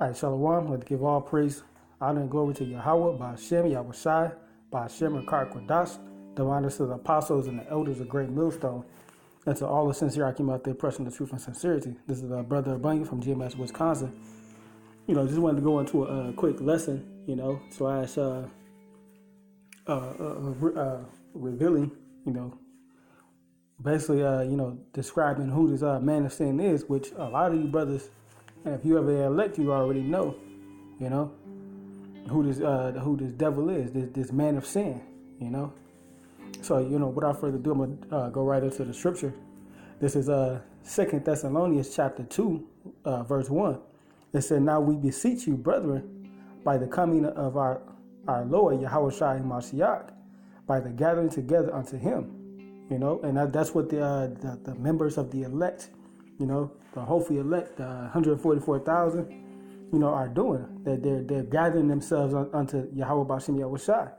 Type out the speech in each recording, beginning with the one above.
All right, Shalom. Let's give all praise, honor, and glory to Yahweh, Ba'ashem, Yahushai, Ba'ashem, and Kar Kodash, divine to the apostles and the elders of Great Millstone, and to all the sincere I came out there pressing the truth and sincerity. This is Brother Bunyan from GMS, Wisconsin. Just wanted to go into a quick lesson, slash revealing, basically, describing who this man of sin is, which a lot of you brothers, and if you ever elect, you already know, who this devil is, this man of sin, So, without further ado, I'm gonna go right into the scripture. This is 2 Thessalonians chapter 2, verse 1. It said, "Now we beseech you, brethren, by the coming of our Lord Yahushua Mashiach, by the gathering together unto him." And that's what the members of the elect, the hopefully elect, the 144,000, are doing. That they're gathering themselves unto Yahweh B'Shem Yahushua.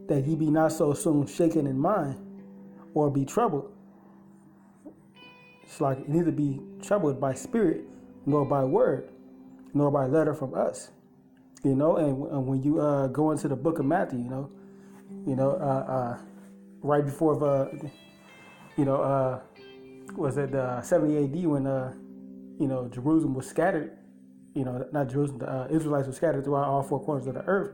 That ye be not so soon shaken in mind, or be troubled. It's like neither be troubled by spirit, nor by word, nor by letter from us. And when you go into the book of Matthew, right before was it 70 AD when Jerusalem was scattered, not Jerusalem, the Israelites were scattered throughout all four corners of the earth,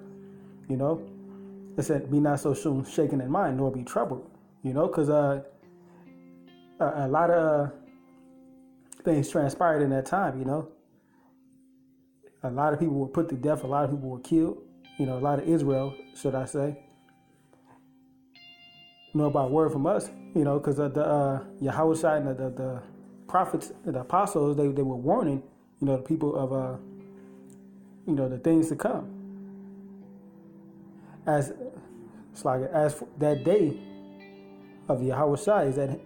it said, "Be not so soon shaken in mind, nor be troubled," because a lot of things transpired in that time, A lot of people were put to death, a lot of people were killed, a lot of Israel, should I say. About word from us, because the Yahushua and the prophets, the apostles, they were warning, the people of, the things to come. As for that day of Yahushua is that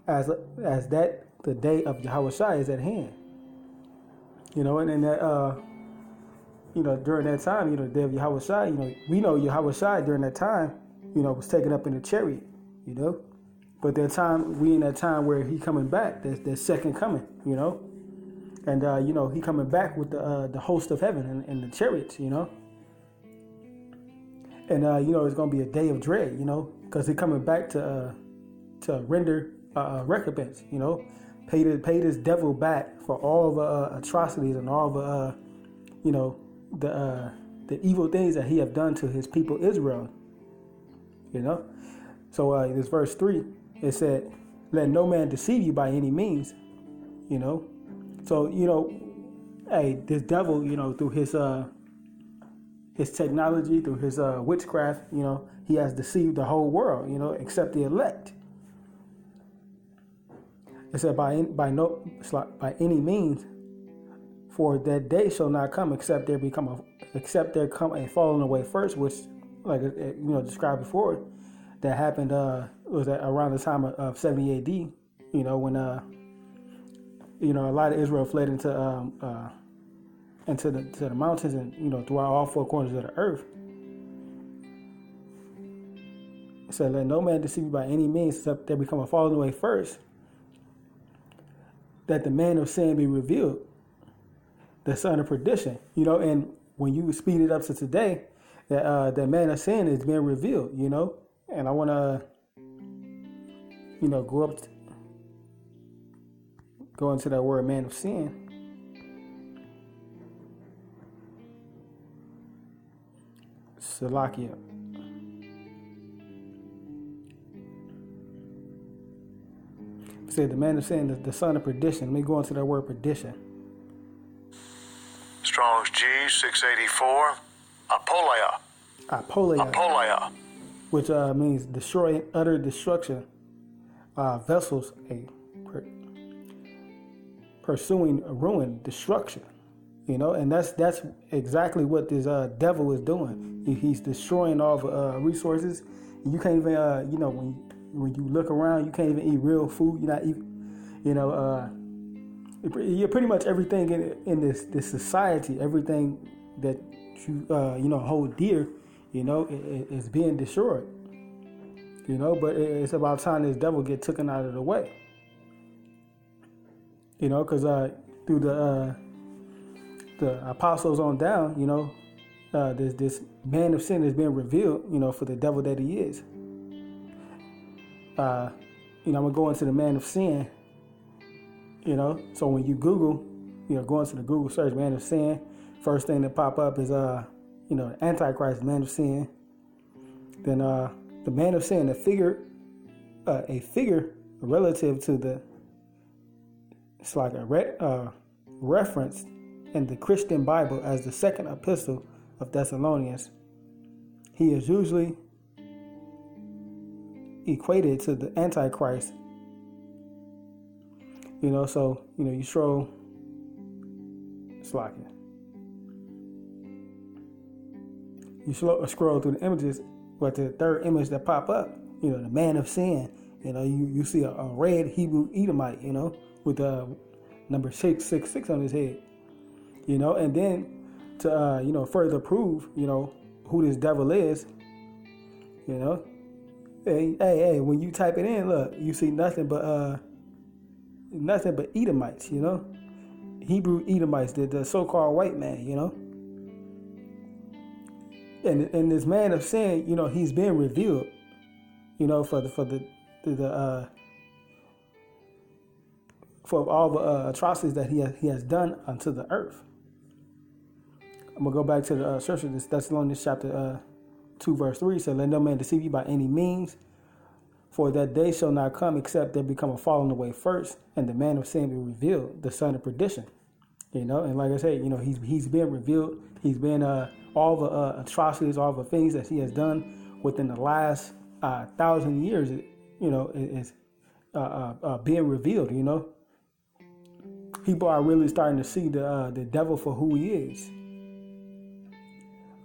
as that the day of Yahushua is at hand, and in that during that time, the day of Yahushua, we know Yahushua during that time, was taken up in a chariot, but we in that time where he coming back, that second coming, and he coming back with the host of heaven and the chariots, and it's gonna be a day of dread, because he coming back to render recompense, pay this devil back for all the atrocities and all the the evil things that he have done to his people Israel. So this verse 3, it said, "Let no man deceive you by any means," So, hey, this devil, through his technology, through his witchcraft, he has deceived the whole world, except the elect. It said by any means, for that day shall not come except there come a falling away first, which, like described before, that happened was around the time of 70 AD, when a lot of Israel fled into the mountains and throughout all four corners of the earth. It said, "Let no man deceive you by any means except there become a falling away first, that the man of sin be revealed, the son of perdition." And when you speed it up to today, that man of sin is being revealed, and I want to, go into that word man of sin. Salakia. Say the man of sin, the son of perdition. Let me go into that word perdition. Strong's G 684. Apoleia. Apoleia. Which means destroy, utter destruction. Vessels, pursuing ruin, destruction. And that's exactly what this devil is doing. He's destroying all the resources. You can't even, when you look around, you can't even eat real food. You're not even, you're pretty much everything in this society, everything that you hold dear, is being destroyed. But it's about time this devil get taken out of the way. Because through the apostles on down, this man of sin has been revealed, for the devil that he is. I'm gonna go into the man of sin. So when you Google, go into the Google search, man of sin, first thing that pop up is the Antichrist, man of sin. Then the man of sin, a figure relative to it's like a reference in the Christian Bible as the second epistle of Thessalonians. He is usually equated to the Antichrist. So you scroll. It's like it. You scroll through the images, but the third image that pop up, the man of sin. You see a red Hebrew Edomite, with number 666 on his head, and then to further prove, who this devil is, hey, when you type it in, look, you see nothing but Edomites, Hebrew Edomites, the so-called white man, and this man of sin, he's been revealed, for all the atrocities that he has done unto the earth. I'm gonna go back to the scripture. This Thessalonians chapter 2 verse 3 said, "Let no man deceive you by any means, for that day shall not come except there become a falling away first, and the man of sin be revealed, the son of perdition." And like I said, he's been revealed. He's been all the atrocities, all the things that he has done within the last 1,000 years. Is being revealed. People are really starting to see the devil for who he is.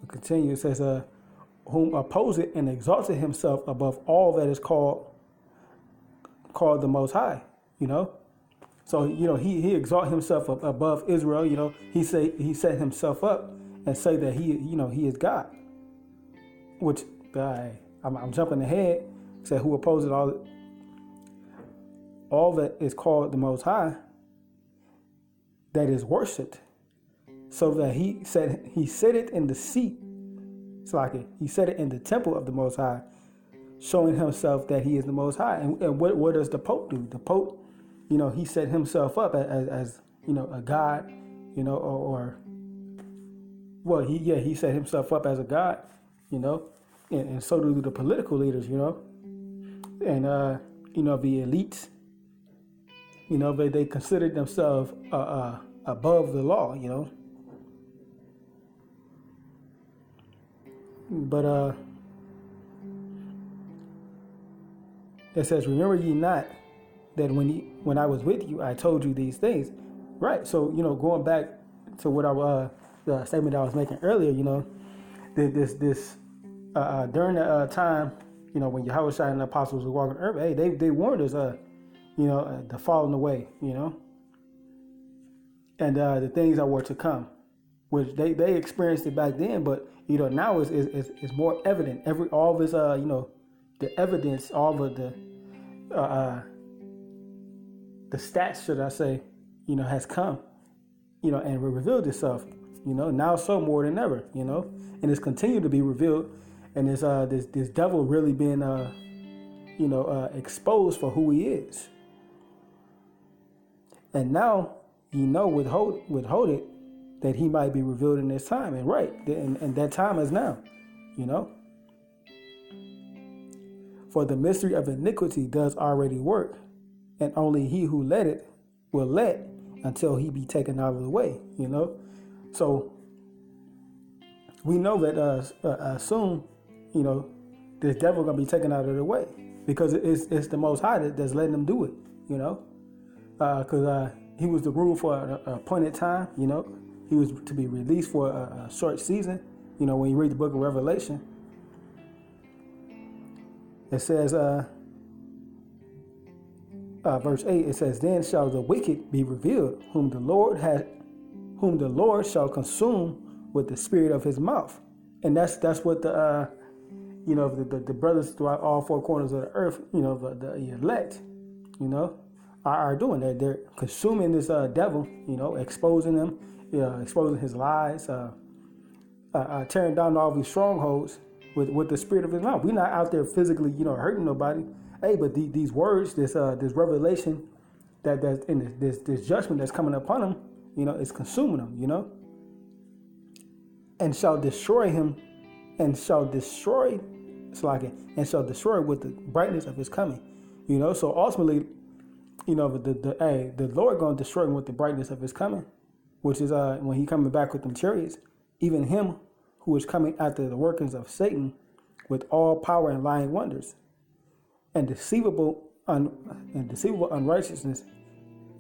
It continues, it says, "Whom opposeth and exalted himself above all that is called the Most High." So he exalt himself above Israel. He set himself up and say that he is God. Which I'm jumping ahead. Said, "Who opposes all that is called the Most High, that is worshipped, so that he said it in the seat." It's like he said it in the temple of the Most High, showing himself that he is the Most High. And what does the Pope do? The Pope, he set himself up as a God, he set himself up as a God, and so do the political leaders, and the elites, they consider themselves above the law, But it says, "Remember ye not that when I was with you, I told you these things." Right. So going back to what the statement I was making earlier, this during the time, when Yahushua and the apostles were walking earth, hey, they warned us, the falling away, and the things that were to come, which they experienced it back then, but now is more evident. All this the evidence, all of the stats, should I say, has come, and revealed itself, now so more than ever, and it's continued to be revealed, and it's this devil really being exposed for who he is, and now withhold it, that he might be revealed in this time, and and that time is now, For the mystery of iniquity does already work, and only he who let it will let until he be taken out of the way, So we know that soon, this devil gonna be taken out of the way, because it's the Most High that's letting him do it, because he was to rule for an appointed time, He was to be released for a short season, when you read the book of Revelation. It says, verse 8, it says, "Then shall the wicked be revealed, whom the Lord shall consume with the spirit of his mouth." And that's what the brothers throughout all four corners of the earth, the elect, are doing. They're consuming this devil, exposing him, exposing his lies, tearing down all these strongholds with the spirit of his mouth. We're not out there physically, hurting nobody. Hey, but these words, this revelation, that's in this judgment that's coming upon him, is consuming him, and shall destroy him, and shall destroy with the brightness of his coming. So ultimately, the Lord gonna destroy him with the brightness of his coming, which is when he coming back with them chariots, even him who is coming after the workings of Satan with all power and lying wonders, and deceivable unrighteousness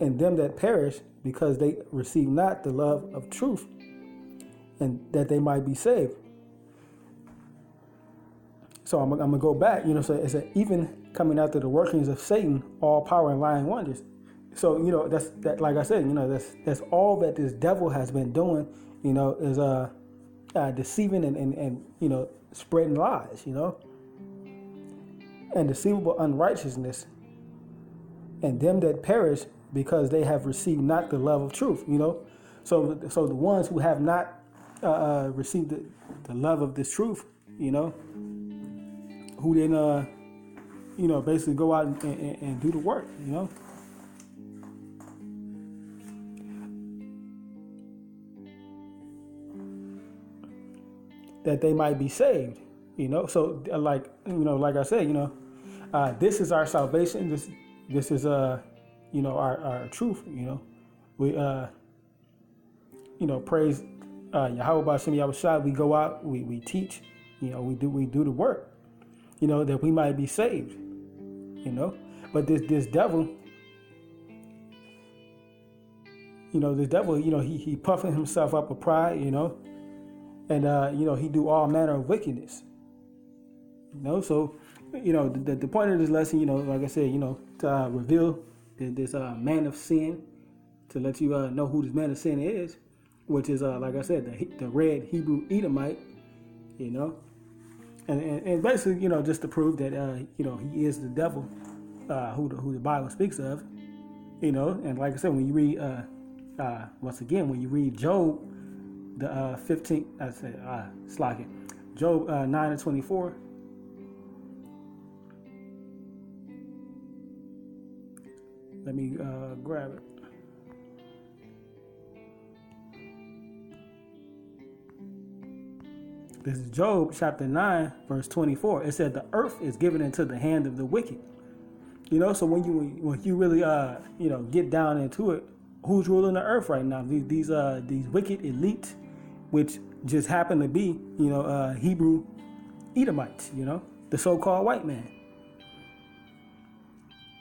in them that perish, because they receive not the love of truth, and that they might be saved. So I'm gonna go back, so it's even coming after the workings of Satan, all power and lying wonders. So that's that. Like I said, that's all that this devil has been doing. Is deceiving and spreading lies. And deceivable unrighteousness, and them that perish, because they have received not the love of truth. So the ones who have not received the love of this truth, who then basically go out and do the work, that they might be saved, So like I said, this is our salvation. This is our truth. We praise Yahweh B'Shem Yahushua. We go out, we teach, we do the work, that we might be saved, But this devil, he puffing himself up with pride, and he do all manner of wickedness. So the point of this lesson, like I said, to reveal this man of sin, to let you know who this man of sin is, which is like I said, the red Hebrew Edomite, and basically just to prove that he is the devil, who the Bible speaks of, and like I said, when you read once again, when you read Job, the 15th, I said slacking, Job 9:24. Let me grab it. This is Job chapter 9, verse 24. It said, "The earth is given into the hand of the wicked." So when you really get down into it, who's ruling the earth right now? These wicked elite, which just happen to be Hebrew Edomites. The so-called white man.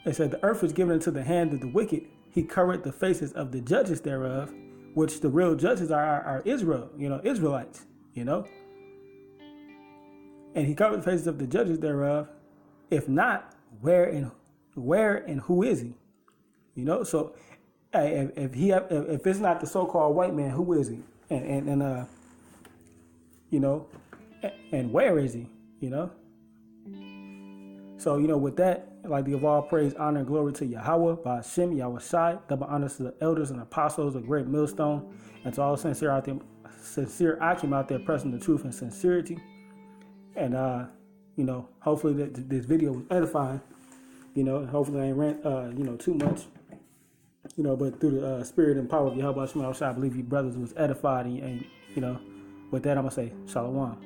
It said, "The earth is given into the hand of the wicked. He covered the faces of the judges thereof," which the real judges are Israel, Israelites, And he covered the faces of the judges thereof. If not, where and who is he? So if it's not the so-called white man, who is he? And where is he? So with that, I'd like to give all praise, honor, and glory to Yahweh, B'Shem Yahushai. Double honors to the elders and apostles of Great Millstone, and to all sincere Akim out there pressing the truth and sincerity. And hopefully this video was edifying. Hopefully I ain't rant too much. But through the spirit and power of Yahweh B'Shem Yahushai, I believe you brothers was edified. And with that, I'm gonna say Shalom.